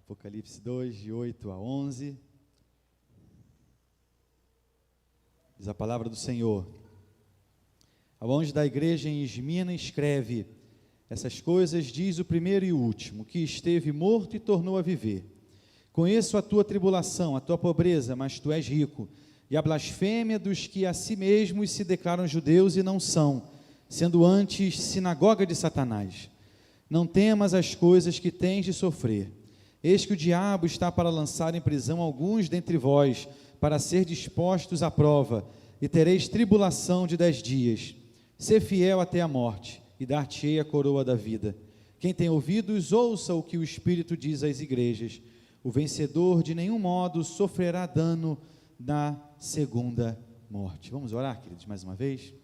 Apocalipse 2, de 8 a 11. Diz a palavra do Senhor. Ao anjo da igreja em Esmirna escreve: essas coisas diz o primeiro e o último, que esteve morto e tornou a viver. Conheço a tua tribulação, a tua pobreza, mas tu és rico, e a blasfêmia dos que a si mesmos se declaram judeus e não são, sendo antes sinagoga de Satanás. Não temas as coisas que tens de sofrer. Eis que o diabo está para lançar em prisão alguns dentre vós, para ser dispostos à prova, e tereis tribulação de 10 dias. Sê fiel até a morte, e dar-te-ei a coroa da vida. Quem tem ouvidos, ouça o que o Espírito diz às igrejas. O vencedor de nenhum modo sofrerá dano na segunda morte. Vamos orar, queridos, mais uma vez?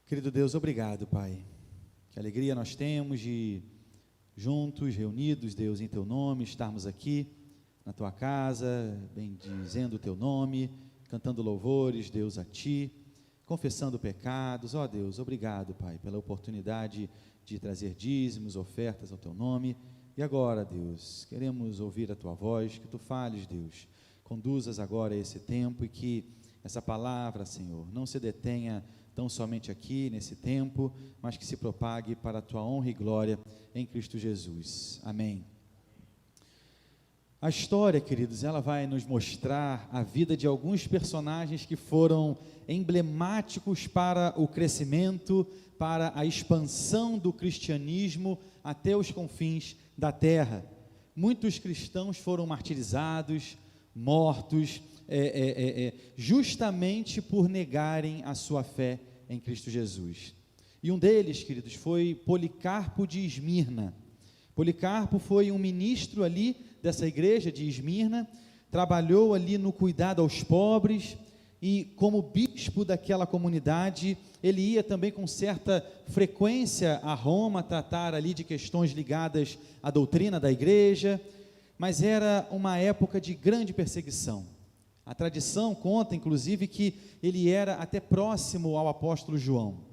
Querido Deus, obrigado, Pai. Que alegria nós temos de juntos, reunidos, Deus, em Teu nome, estarmos aqui na Tua casa, bendizendo o Teu nome, cantando louvores, Deus, a Ti, confessando pecados. Ó Deus, obrigado, Pai, pela oportunidade de trazer dízimos, ofertas ao Teu nome. E agora, Deus, queremos ouvir a Tua voz, que Tu fales, Deus, conduzas agora esse tempo e que essa palavra, Senhor, não se detenha tão somente aqui, nesse tempo, mas que se propague para a Tua honra e glória em Cristo Jesus. Amém. A história, queridos, ela vai nos mostrar a vida de alguns personagens que foram emblemáticos para o crescimento, para a expansão do cristianismo até os confins da terra. Muitos cristãos foram martirizados, mortos, justamente por negarem a sua fé em Cristo Jesus. E um deles, queridos, foi Policarpo de Esmirna. Policarpo foi um ministro ali dessa igreja de Esmirna, trabalhou ali no cuidado aos pobres, e como bispo daquela comunidade, ele ia também com certa frequência a Roma, tratar ali de questões ligadas à doutrina da igreja, mas era uma época de grande perseguição. A tradição conta, inclusive, que ele era até próximo ao apóstolo João.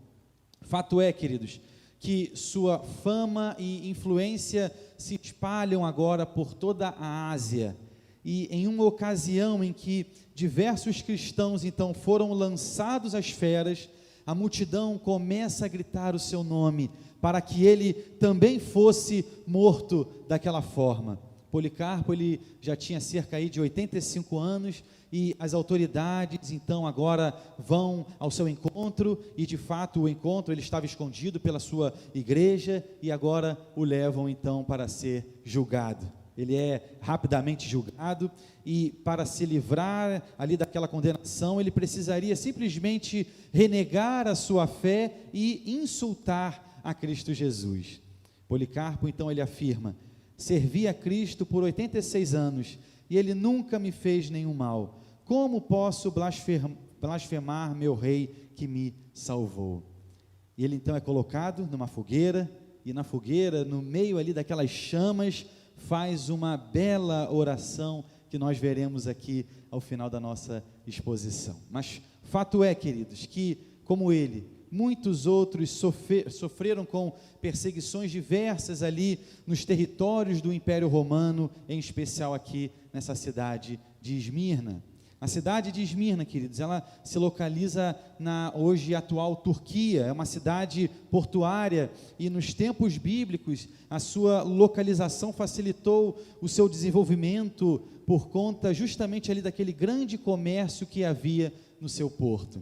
Fato é, queridos, que sua fama e influência se espalham agora por toda a Ásia. E em uma ocasião em que diversos cristãos, então, foram lançados às feras, a multidão começa a gritar o seu nome, para que ele também fosse morto daquela forma. Policarpo, ele já tinha cerca aí de 85 anos, e as autoridades, então, agora vão ao seu encontro, e de fato o encontro, ele estava escondido pela sua igreja, e agora o levam, então, para ser julgado. Ele é rapidamente julgado, e para se livrar ali daquela condenação, ele precisaria simplesmente renegar a sua fé e insultar a Cristo Jesus. Policarpo, então, ele afirma: servi a Cristo por 86 anos, e Ele nunca me fez nenhum mal. Como posso blasfemar meu Rei que me salvou? E ele então é colocado numa fogueira, e na fogueira, no meio ali daquelas chamas, faz uma bela oração, que nós veremos aqui ao final da nossa exposição. Mas fato é, queridos, que como ele, muitos outros sofreram com perseguições diversas ali nos territórios do Império Romano, em especial aqui nessa cidade de Esmirna. A cidade de Esmirna, queridos, ela se localiza na hoje atual Turquia, é uma cidade portuária, e nos tempos bíblicos a sua localização facilitou o seu desenvolvimento por conta justamente ali daquele grande comércio que havia no seu porto.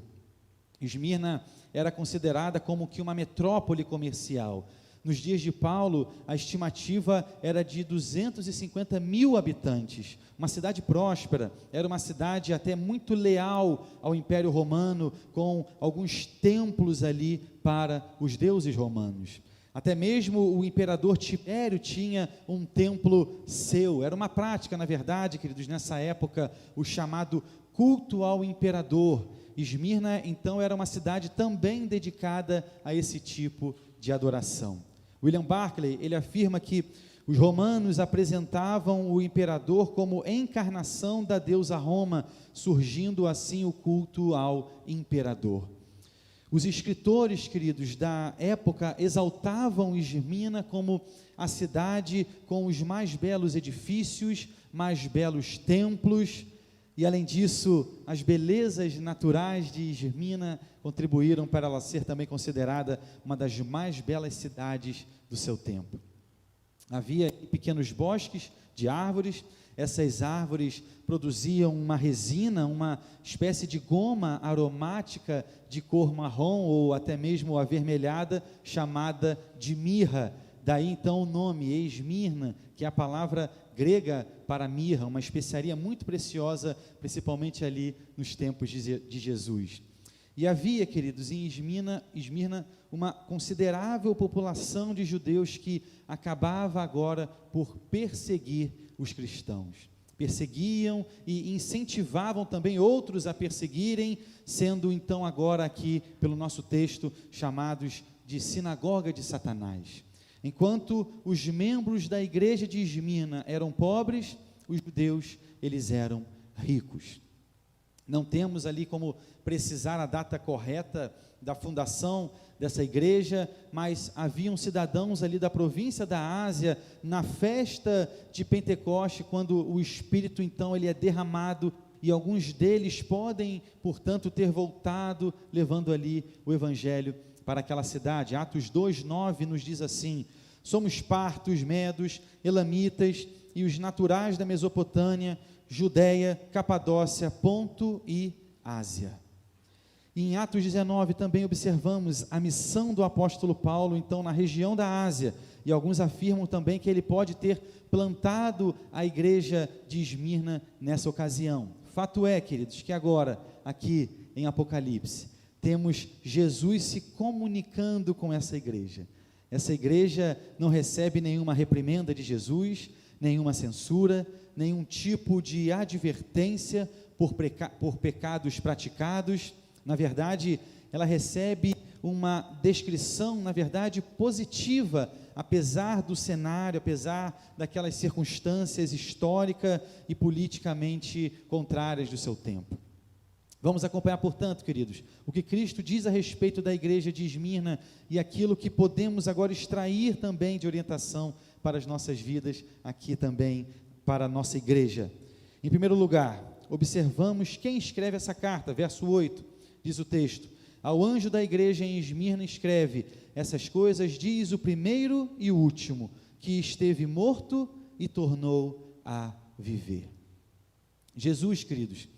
Esmirna era considerada como que uma metrópole comercial. Nos dias de Paulo, a estimativa era de 250 mil habitantes, uma cidade próspera, era uma cidade até muito leal ao Império Romano, com alguns templos ali para os deuses romanos. Até mesmo o imperador Tibério tinha um templo seu. Era uma prática, na verdade, queridos, nessa época, o chamado culto ao imperador. Esmirna, então, era uma cidade também dedicada a esse tipo de adoração. William Barclay, ele afirma que os romanos apresentavam o imperador como encarnação da deusa Roma, surgindo assim o culto ao imperador. Os escritores, queridos, da época exaltavam Esmirna como a cidade com os mais belos edifícios, mais belos templos, e além disso, as belezas naturais de Esmirna contribuíram para ela ser também considerada uma das mais belas cidades do seu tempo. Havia pequenos bosques de árvores. Essas árvores produziam uma resina, uma espécie de goma aromática de cor marrom ou até mesmo avermelhada, chamada de mirra. Daí então o nome Esmirna, que é a palavra grega para mirra, uma especiaria muito preciosa, principalmente ali nos tempos de Jesus. E havia, queridos, em Esmirna uma considerável população de judeus que acabava agora por perseguir os cristãos. Perseguiam e incentivavam também outros a perseguirem, sendo então agora aqui, pelo nosso texto, chamados de sinagoga de Satanás. Enquanto os membros da igreja de Esmirna eram pobres, os judeus, eles eram ricos. Não temos ali como precisar a data correta da fundação dessa igreja, mas haviam cidadãos ali da província da Ásia, na festa de Pentecoste, quando o Espírito então ele é derramado, e alguns deles podem, portanto, ter voltado, levando ali o Evangelho para aquela cidade. Atos 2:9 nos diz assim: somos partos, medos, elamitas e os naturais da Mesopotâmia, Judeia, Capadócia, Ponto e Ásia. E em Atos 19 também observamos a missão do apóstolo Paulo, então, na região da Ásia, e alguns afirmam também que ele pode ter plantado a igreja de Esmirna nessa ocasião. Fato é, queridos, que agora, aqui em Apocalipse, temos Jesus se comunicando com essa igreja. Essa igreja não recebe nenhuma reprimenda de Jesus, nenhuma censura, nenhum tipo de advertência por pecados praticados. Na verdade, ela recebe uma descrição, na verdade, positiva, apesar do cenário, apesar daquelas circunstâncias históricas e politicamente contrárias do seu tempo. Vamos acompanhar, portanto, queridos, o que Cristo diz a respeito da igreja de Esmirna e aquilo que podemos agora extrair também de orientação para as nossas vidas, aqui também para a nossa igreja. Em primeiro lugar, observamos quem escreve essa carta. Verso 8, diz o texto: ao anjo da igreja em Esmirna escreve: essas coisas diz o primeiro e o último, que esteve morto e tornou a viver. Jesus, queridos,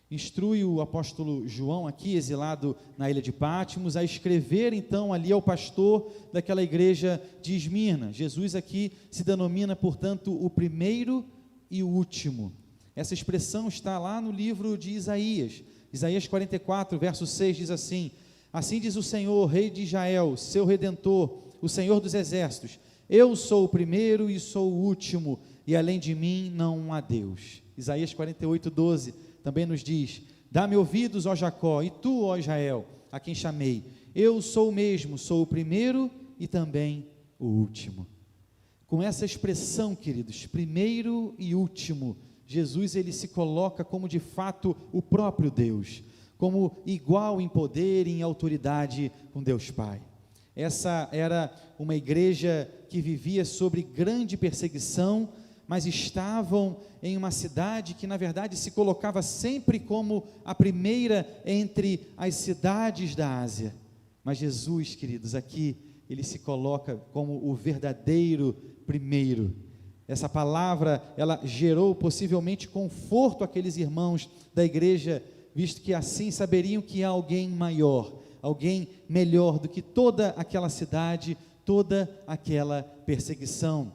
instrui o apóstolo João aqui, exilado na ilha de Patmos, a escrever então ali ao pastor daquela igreja de Esmirna. Jesus aqui se denomina, portanto, o primeiro e o último. Essa expressão está lá no livro de Isaías. Isaías 44, verso 6 diz assim: assim diz o Senhor, Rei de Israel, seu Redentor, o Senhor dos Exércitos: eu sou o primeiro e sou o último, e além de mim não há Deus. Isaías 48, 12 também nos diz: dá-me ouvidos, ó Jacó, e tu, ó Israel, a quem chamei. Eu sou o mesmo, sou o primeiro e também o último. Com essa expressão, queridos, primeiro e último, Jesus ele se coloca como de fato o próprio Deus, como igual em poder e em autoridade com Deus Pai. Essa era uma igreja que vivia sobre grande perseguição, mas estavam em uma cidade que na verdade se colocava sempre como a primeira entre as cidades da Ásia. Mas Jesus, queridos, aqui ele se coloca como o verdadeiro primeiro. Essa palavra, ela gerou possivelmente conforto àqueles irmãos da igreja, visto que assim saberiam que há alguém maior, alguém melhor do que toda aquela cidade, toda aquela perseguição.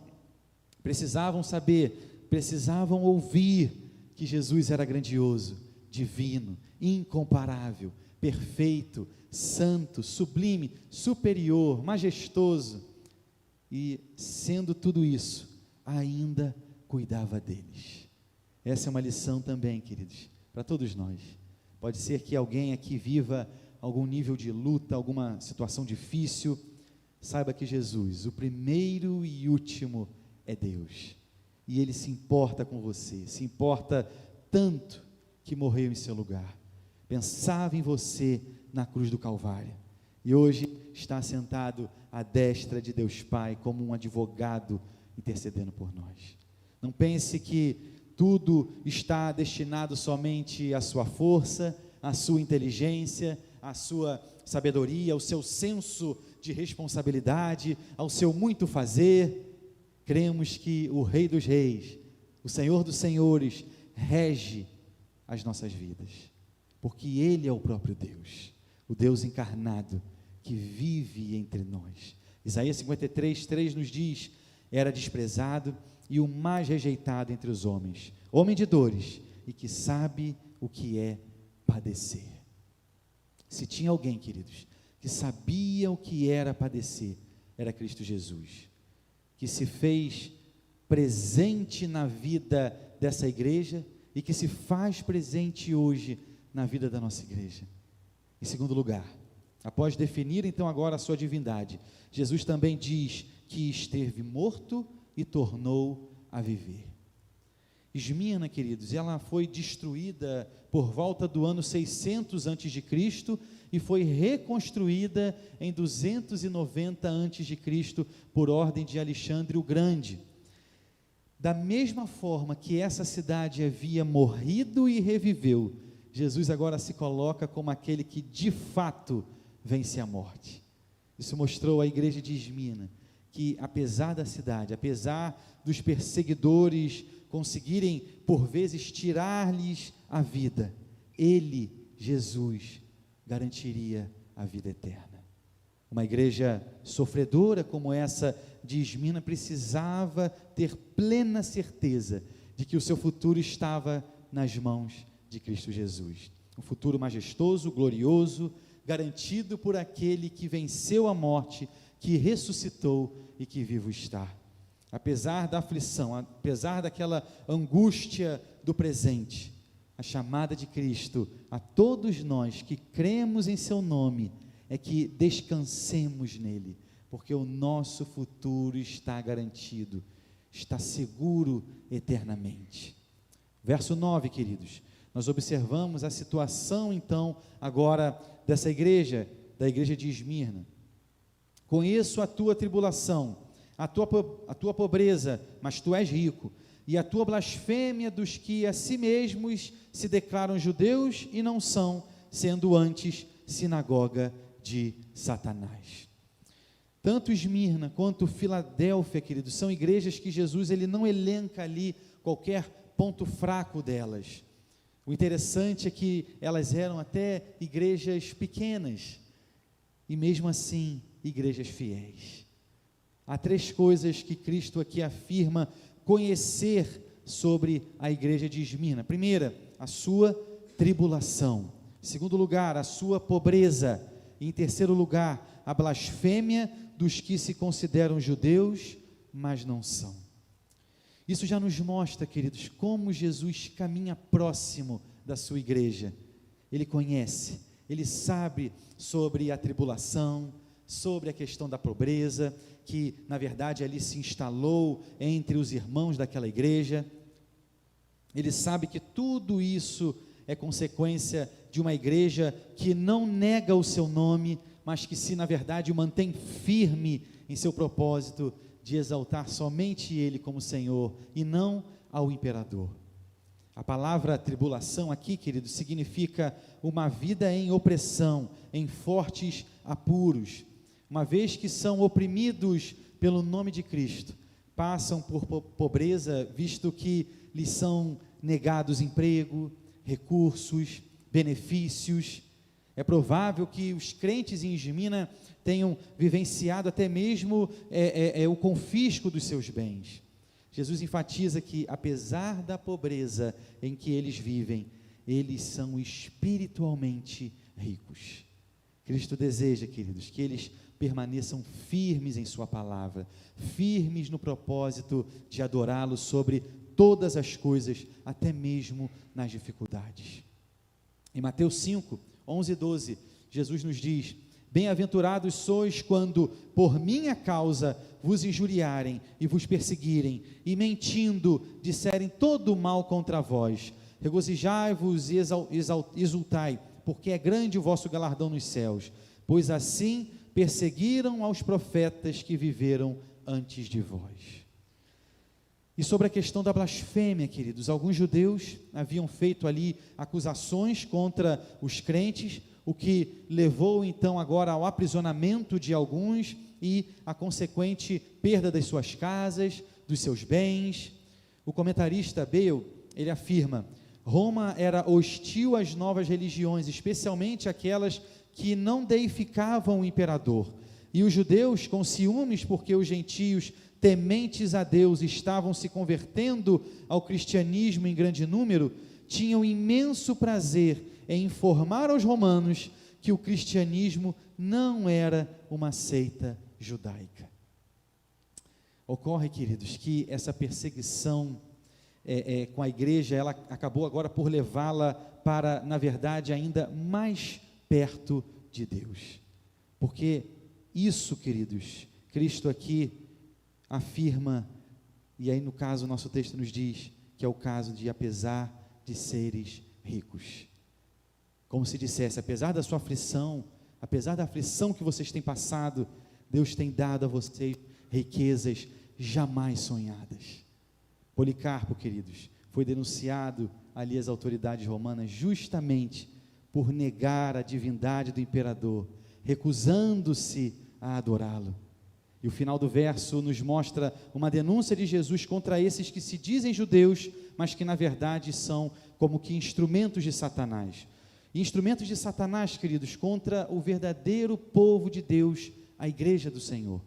Precisavam saber, precisavam ouvir que Jesus era grandioso, divino, incomparável, perfeito, santo, sublime, superior, majestoso, e sendo tudo isso, ainda cuidava deles. Essa é uma lição também, queridos, para todos nós. Pode ser que alguém aqui viva algum nível de luta, alguma situação difícil. Saiba que Jesus, o primeiro e último, é Deus, e Ele se importa com você, se importa tanto que morreu em seu lugar, pensava em você na cruz do Calvário, e hoje está sentado à destra de Deus Pai, como um advogado intercedendo por nós. Não pense que tudo está destinado somente à sua força, à sua inteligência, à sua sabedoria, ao seu senso de responsabilidade, ao seu muito fazer. Cremos que o Rei dos Reis, o Senhor dos Senhores, rege as nossas vidas, porque Ele é o próprio Deus, o Deus encarnado, que vive entre nós. Isaías 53:3 nos diz: era desprezado e o mais rejeitado entre os homens, homem de dores, e que sabe o que é padecer. Se tinha alguém, queridos, que sabia o que era padecer, era Cristo Jesus, que se fez presente na vida dessa igreja e que se faz presente hoje na vida da nossa igreja. Em segundo lugar, após definir então agora a sua divindade, Jesus também diz que esteve morto e tornou a viver. Esmirna, queridos, ela foi destruída por volta do ano 600 a.C. e foi reconstruída em 290 a.C. por ordem de Alexandre o Grande. Da mesma forma que essa cidade havia morrido e reviveu, Jesus agora se coloca como aquele que de fato vence a morte. Isso mostrou à igreja de Esmirna que, apesar da cidade, apesar dos perseguidores conseguirem por vezes tirar-lhes a vida, Ele, Jesus, garantiria a vida eterna. Uma igreja sofredora como essa de Esmirna precisava ter plena certeza de que o seu futuro estava nas mãos de Cristo Jesus. Um futuro majestoso, glorioso, garantido por aquele que venceu a morte, que ressuscitou e que vivo está. Apesar da aflição, apesar daquela angústia do presente, a chamada de Cristo a todos nós que cremos em seu nome é que descansemos nele, porque o nosso futuro está garantido, está seguro eternamente. Verso 9, queridos, nós observamos a situação então agora dessa igreja, da igreja de Esmirna. Conheço a tua tribulação, a tua pobreza, mas tu és rico, e a tua blasfêmia dos que a si mesmos se declaram judeus e não são, sendo antes sinagoga de Satanás. Tanto Esmirna quanto Filadélfia, queridos, são igrejas que Jesus ele não elenca ali qualquer ponto fraco delas. O interessante é que elas eram até igrejas pequenas, e mesmo assim, igrejas fiéis. Há três coisas que Cristo aqui afirma conhecer sobre a igreja de Esmirna. Primeira, a sua tribulação. Segundo lugar, a sua pobreza. E em terceiro lugar, a blasfêmia dos que se consideram judeus, mas não são. Isso já nos mostra, queridos, como Jesus caminha próximo da sua igreja. Ele conhece, ele sabe sobre a tribulação, sobre a questão da pobreza, que na verdade ali se instalou entre os irmãos daquela igreja. Ele sabe que tudo isso é consequência de uma igreja que não nega o seu nome, mas que se na verdade o mantém firme em seu propósito de exaltar somente Ele como Senhor e não ao imperador. A palavra tribulação aqui, querido, significa uma vida em opressão, em fortes apuros. Uma vez que são oprimidos pelo nome de Cristo, passam por pobreza, visto que lhes são negados emprego, recursos, benefícios. É provável que os crentes em Esmirna tenham vivenciado até mesmo o confisco dos seus bens. Jesus enfatiza que, apesar da pobreza em que eles vivem, eles são espiritualmente ricos. Cristo deseja, queridos, que eles permaneçam firmes em sua palavra, firmes no propósito de adorá-lo sobre todas as coisas, até mesmo nas dificuldades. Em Mateus 5, 11 e 12, Jesus nos diz: bem-aventurados sois quando, por minha causa, vos injuriarem e vos perseguirem, e mentindo, disserem todo o mal contra vós. Regozijai-vos e exultai, porque é grande o vosso galardão nos céus, pois assim perseguiram aos profetas que viveram antes de vós. E sobre a questão da blasfêmia, queridos, alguns judeus haviam feito ali acusações contra os crentes, o que levou então agora ao aprisionamento de alguns e a consequente perda das suas casas, dos seus bens. O comentarista Bale, ele afirma: Roma era hostil às novas religiões, especialmente aquelas que não deificavam o imperador, e os judeus, com ciúmes porque os gentios tementes a Deus estavam se convertendo ao cristianismo em grande número, tinham imenso prazer em informar aos romanos que o cristianismo não era uma seita judaica. Ocorre, queridos, que essa perseguição com a igreja, ela acabou agora por levá-la para, na verdade, ainda mais perto de Deus, porque isso, queridos, Cristo aqui afirma, e aí no caso o nosso texto nos diz, que é o caso de apesar de seres ricos, como se dissesse, apesar da sua aflição, apesar da aflição que vocês têm passado, Deus tem dado a vocês riquezas jamais sonhadas. Policarpo, queridos, foi denunciado ali às autoridades romanas justamente por negar a divindade do imperador, recusando-se a adorá-lo. E o final do verso nos mostra uma denúncia de Jesus contra esses que se dizem judeus, mas que na verdade são como que instrumentos de Satanás. E instrumentos de Satanás, queridos, contra o verdadeiro povo de Deus, a igreja do Senhor.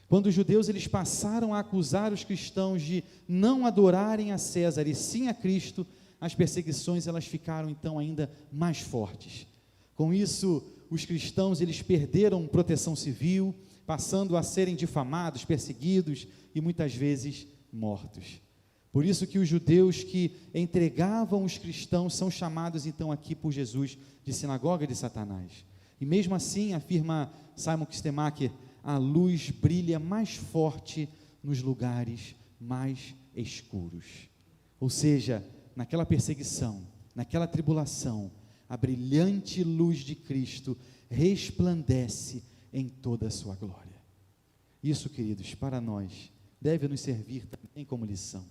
Quando os judeus eles passaram a acusar os cristãos de não adorarem a César e sim a Cristo, as perseguições elas ficaram então ainda mais fortes. Com isso, os cristãos eles perderam proteção civil, passando a serem difamados, perseguidos e muitas vezes mortos. Por isso que os judeus que entregavam os cristãos são chamados então aqui por Jesus de sinagoga de Satanás. E mesmo assim, afirma Simon Kistemaker, a luz brilha mais forte nos lugares mais escuros. Ou seja, naquela perseguição, naquela tribulação, a brilhante luz de Cristo resplandece em toda a sua glória. Isso, queridos, para nós, deve nos servir também como lição.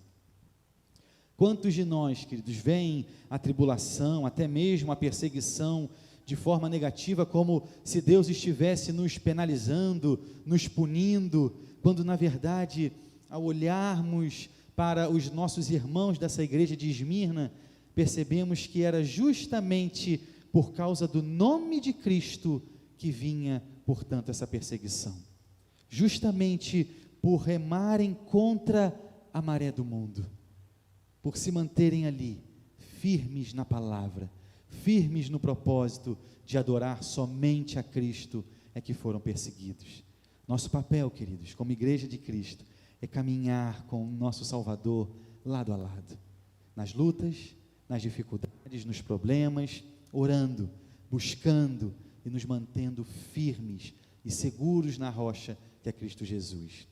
Quantos de nós, queridos, veem a tribulação, até mesmo a perseguição, de forma negativa, como se Deus estivesse nos penalizando, nos punindo, quando na verdade, ao olharmos para os nossos irmãos dessa igreja de Esmirna, percebemos que era justamente por causa do nome de Cristo que vinha, portanto, essa perseguição. Justamente por remarem contra a maré do mundo, por se manterem ali, firmes na palavra, firmes no propósito de adorar somente a Cristo, é que foram perseguidos. Nosso papel, queridos, como igreja de Cristo, é caminhar com o nosso Salvador lado a lado, nas lutas, nas dificuldades, nos problemas, orando, buscando e nos mantendo firmes e seguros na rocha que é Cristo Jesus.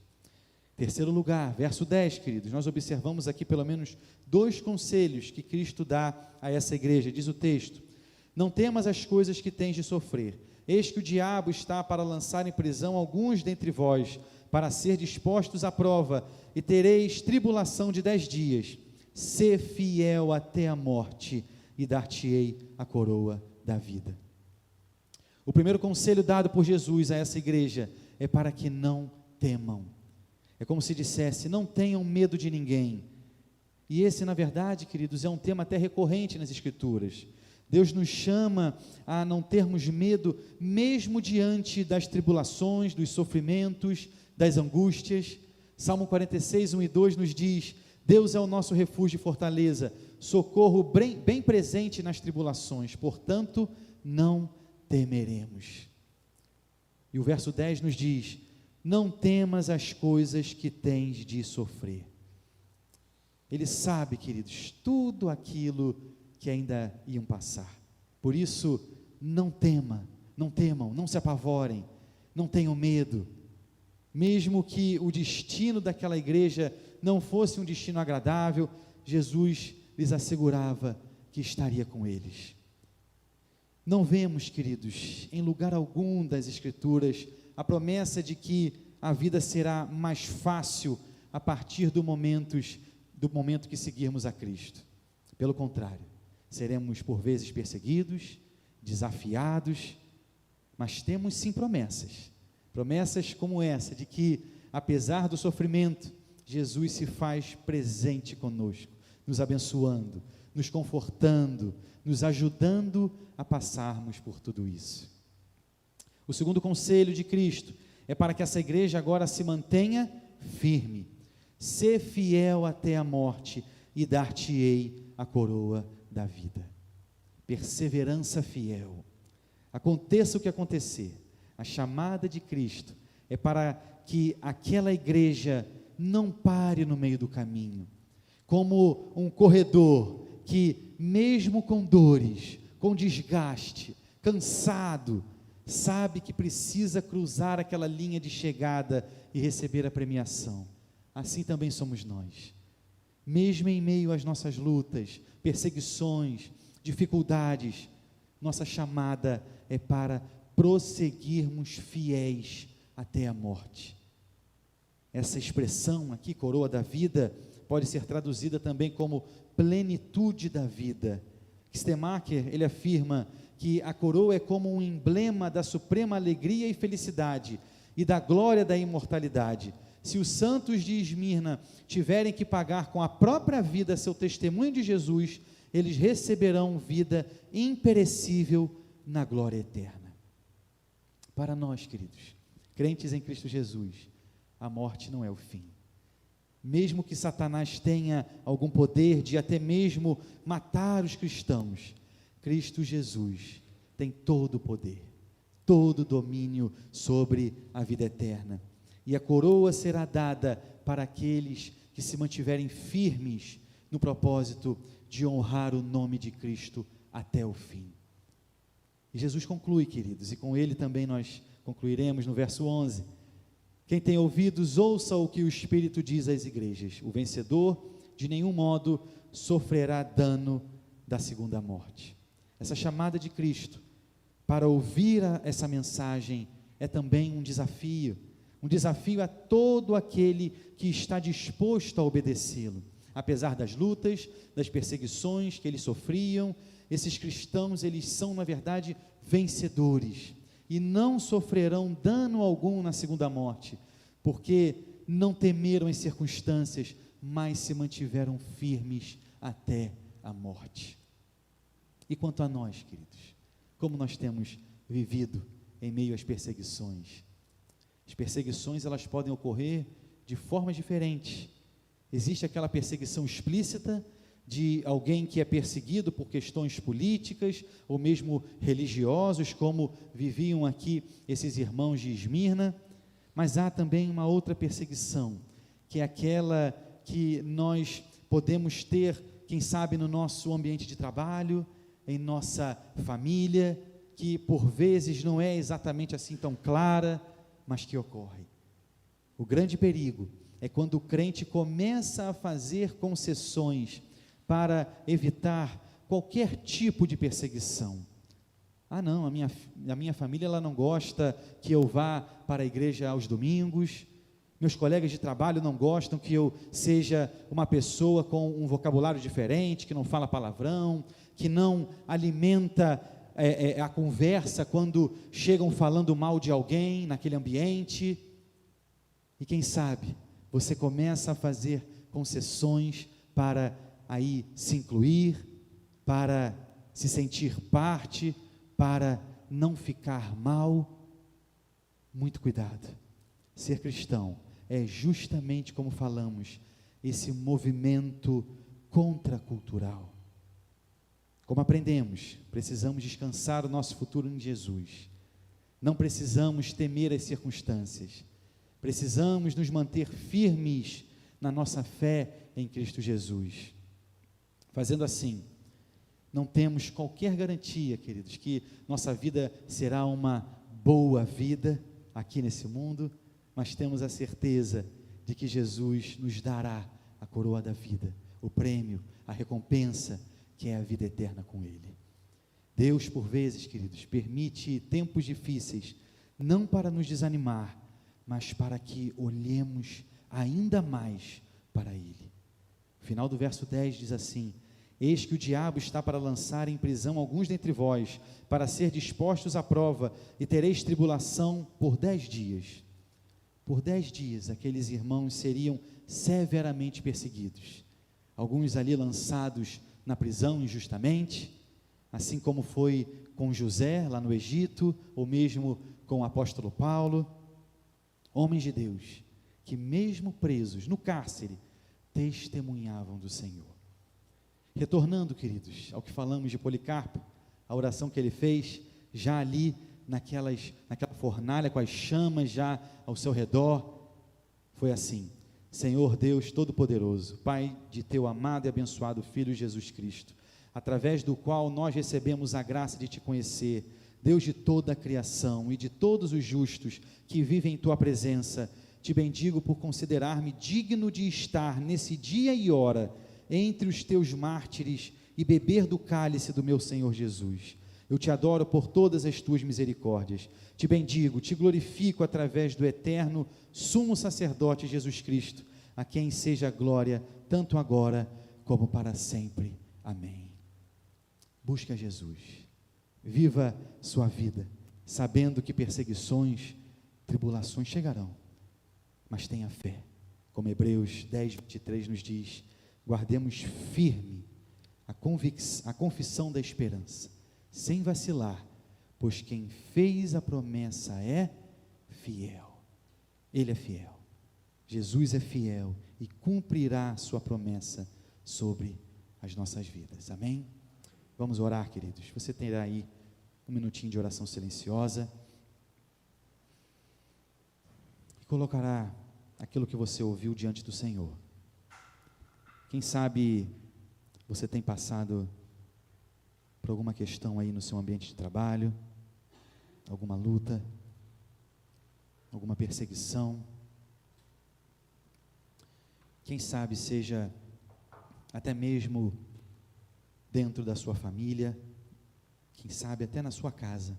Terceiro lugar, verso 10, queridos, nós observamos aqui pelo menos 2 conselhos que Cristo dá a essa igreja. Diz o texto: não temas as coisas que tens de sofrer, eis que o diabo está para lançar em prisão alguns dentre vós, para ser dispostos à prova, e tereis tribulação de 10 dias, sê fiel até a morte, e dar-te-ei a coroa da vida. O primeiro conselho dado por Jesus a essa igreja é para que não temam. É como se dissesse, não tenham medo de ninguém. E esse, na verdade, queridos, é um tema até recorrente nas Escrituras. Deus nos chama a não termos medo, mesmo diante das tribulações, dos sofrimentos, das angústias. Salmo 46, 1 e 2 nos diz: Deus é o nosso refúgio e fortaleza, socorro bem presente nas tribulações, portanto, não temeremos. E o verso 10 nos diz: não temas as coisas que tens de sofrer. Ele sabe, queridos, tudo aquilo que ainda iam passar. Por isso, não temam, não se apavorem, não tenham medo. Mesmo que o destino daquela igreja não fosse um destino agradável, Jesus lhes assegurava que estaria com eles. Não vemos, queridos, em lugar algum das Escrituras, a promessa de que a vida será mais fácil a partir do momento que seguirmos a Cristo. Pelo contrário, seremos por vezes perseguidos, desafiados, mas temos sim promessas como essa, de que apesar do sofrimento, Jesus se faz presente conosco, nos abençoando, nos confortando, nos ajudando a passarmos por tudo isso. O segundo conselho de Cristo é para que essa igreja agora se mantenha firme. Sê fiel até a morte e dar-te-ei a coroa da vida. Perseverança fiel. Aconteça o que acontecer, a chamada de Cristo é para que aquela igreja não pare no meio do caminho, como um corredor que, mesmo com dores, com desgaste, cansado, sabe que precisa cruzar aquela linha de chegada e receber a premiação. Assim também somos nós. Mesmo em meio às nossas lutas, perseguições, dificuldades, nossa chamada é para prosseguirmos fiéis até a morte. Essa expressão aqui, coroa da vida, pode ser traduzida também como plenitude da vida. Stemacher, ele afirma que a coroa é como um emblema da suprema alegria e felicidade e da glória da imortalidade. Se os santos de Esmirna tiverem que pagar com a própria vida seu testemunho de Jesus, eles receberão vida imperecível na glória eterna. Para nós, queridos, crentes em Cristo Jesus, a morte não é o fim. Mesmo que Satanás tenha algum poder de até mesmo matar os cristãos, Cristo Jesus tem todo o poder, todo o domínio sobre a vida eterna. E a coroa será dada para aqueles que se mantiverem firmes no propósito de honrar o nome de Cristo até o fim. E Jesus conclui, queridos, e com ele também nós concluiremos no verso 11. Quem tem ouvidos, ouça o que o Espírito diz às igrejas. O vencedor, de nenhum modo, sofrerá dano da segunda morte. Essa chamada de Cristo para ouvir essa mensagem é também um desafio a todo aquele que está disposto a obedecê-lo. Apesar das lutas, das perseguições que eles sofriam, esses cristãos, eles são, na verdade, vencedores, e não sofrerão dano algum na segunda morte, porque não temeram as circunstâncias, mas se mantiveram firmes até a morte. E quanto a nós, queridos, como nós temos vivido em meio às perseguições? As perseguições, elas podem ocorrer de formas diferentes. Existe aquela perseguição explícita de alguém que é perseguido por questões políticas ou mesmo religiosos, como viviam aqui esses irmãos de Esmirna, mas há também uma outra perseguição, que é aquela que nós podemos ter, quem sabe, no nosso ambiente de trabalho, em nossa família, que por vezes não é exatamente assim tão clara, mas que ocorre. O grande perigo é quando o crente começa a fazer concessões para evitar qualquer tipo de perseguição. Não, a minha família, ela não gosta que eu vá para a igreja aos domingos, meus colegas de trabalho não gostam que eu seja uma pessoa com um vocabulário diferente, que não fala palavrão, que não alimenta a conversa quando chegam falando mal de alguém naquele ambiente. E quem sabe, você começa a fazer concessões para aí se incluir, para se sentir parte, para não ficar mal. Muito cuidado. Ser cristão é justamente, como falamos, esse movimento contracultural. Como aprendemos, precisamos descansar o nosso futuro em Jesus. Não precisamos temer as circunstâncias. Precisamos nos manter firmes na nossa fé em Cristo Jesus. Fazendo assim, não temos qualquer garantia, queridos, que nossa vida será uma boa vida aqui nesse mundo, mas temos a certeza de que Jesus nos dará a coroa da vida, o prêmio, a recompensa, que é a vida eterna com Ele. Deus, por vezes, queridos, permite tempos difíceis, não para nos desanimar, mas para que olhemos ainda mais para Ele. O final do verso 10 diz assim: eis que o diabo está para lançar em prisão alguns dentre vós, para ser dispostos à prova, e tereis tribulação por 10 dias. Por 10 dias, aqueles irmãos seriam severamente perseguidos. Alguns ali lançados na prisão injustamente, assim como foi com José lá no Egito, ou mesmo com o apóstolo Paulo. Homens de Deus, que mesmo presos no cárcere, testemunhavam do Senhor. Retornando, queridos, ao que falamos de Policarpo, a oração que ele fez, já ali naquela fornalha com as chamas já ao seu redor, foi assim: Senhor Deus Todo-Poderoso, Pai de teu amado e abençoado Filho Jesus Cristo, através do qual nós recebemos a graça de te conhecer, Deus de toda a criação e de todos os justos que vivem em tua presença, te bendigo por considerar-me digno de estar nesse dia e hora entre os teus mártires e beber do cálice do meu Senhor Jesus. Eu te adoro por todas as tuas misericórdias, te bendigo, te glorifico através do eterno sumo sacerdote Jesus Cristo, a quem seja a glória, tanto agora como para sempre. Amém. Busque a Jesus, viva sua vida, sabendo que perseguições, tribulações chegarão, mas tenha fé, como Hebreus 10, 23 nos diz: guardemos firme a confissão da esperança, sem vacilar, pois quem fez a promessa é fiel. Ele é fiel, Jesus é fiel e cumprirá a sua promessa sobre as nossas vidas. Amém? Vamos orar, queridos. Você terá aí um minutinho de oração silenciosa e colocará aquilo que você ouviu diante do Senhor. Quem sabe você tem passado por alguma questão aí no seu ambiente de trabalho, alguma luta, alguma perseguição. Quem sabe seja até mesmo dentro da sua família, quem sabe até na sua casa.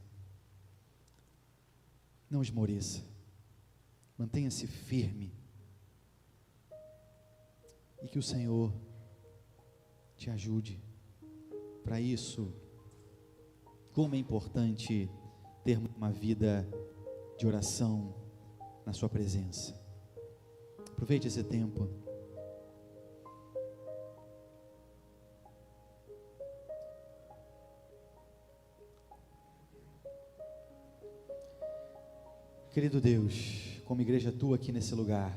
Não esmoreça, mantenha-se firme, e que o Senhor te ajude. Para isso, como é importante termos uma vida de oração na sua presença. Aproveite esse tempo. Querido Deus, como igreja tua aqui nesse lugar,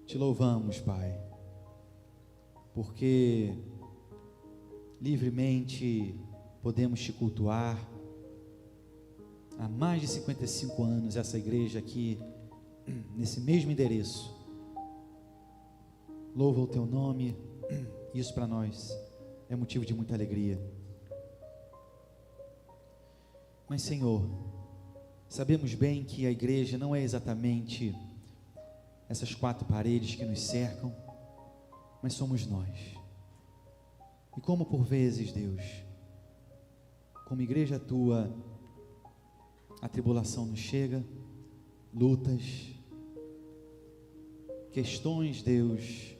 te louvamos, Pai, porque livremente podemos te cultuar. Há mais de 55 anos essa igreja aqui, nesse mesmo endereço, louva o teu nome. Isso para nós é motivo de muita alegria. Mas, Senhor, sabemos bem que a igreja não é exatamente essas 4 paredes que nos cercam, mas somos nós. E como por vezes, Deus, como igreja tua, a tribulação nos chega, lutas, questões, Deus,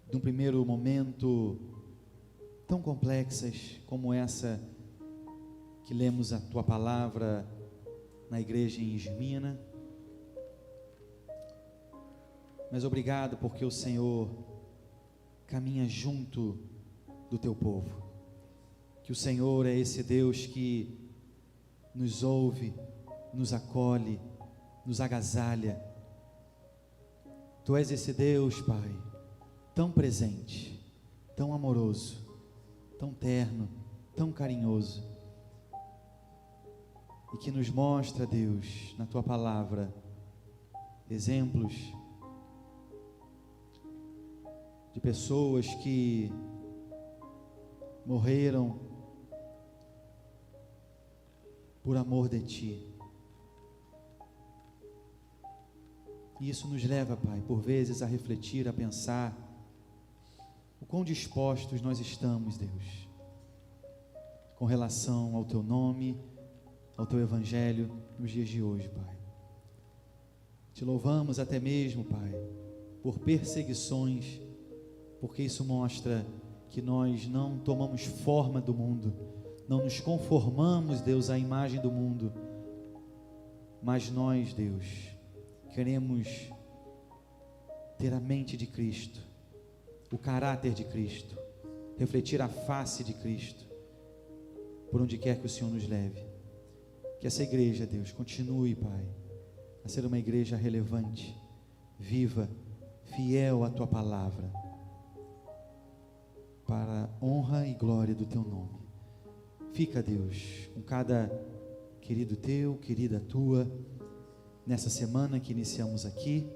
de um primeiro momento tão complexas como essa que lemos a tua palavra na igreja em Esmina. Mas obrigado porque o Senhor caminha junto do teu povo, que o Senhor é esse Deus que nos ouve, nos acolhe, nos agasalha. Tu és esse Deus, Pai, tão presente, tão amoroso, tão terno, tão carinhoso, e que nos mostra, Deus, na tua palavra, exemplos de pessoas que morreram por amor de ti. E isso nos leva, Pai, por vezes a refletir, a pensar o quão dispostos nós estamos, Deus, com relação ao Teu nome, ao Teu Evangelho nos dias de hoje, Pai. Te louvamos até mesmo, Pai, por perseguições, porque isso mostra que nós não tomamos forma do mundo, não nos conformamos, Deus, à imagem do mundo, mas nós, Deus, queremos ter a mente de Cristo, o caráter de Cristo, refletir a face de Cristo, por onde quer que o Senhor nos leve. Que essa igreja, Deus, continue, Pai, a ser uma igreja relevante, viva, fiel à Tua palavra, para a honra e glória do Teu nome. Fica, Deus, com cada querido Teu, querida Tua, nessa semana que iniciamos aqui.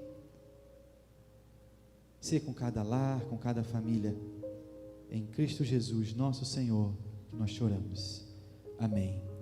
Ser com cada lar, com cada família, em Cristo Jesus, nosso Senhor, que nós choramos. Amém.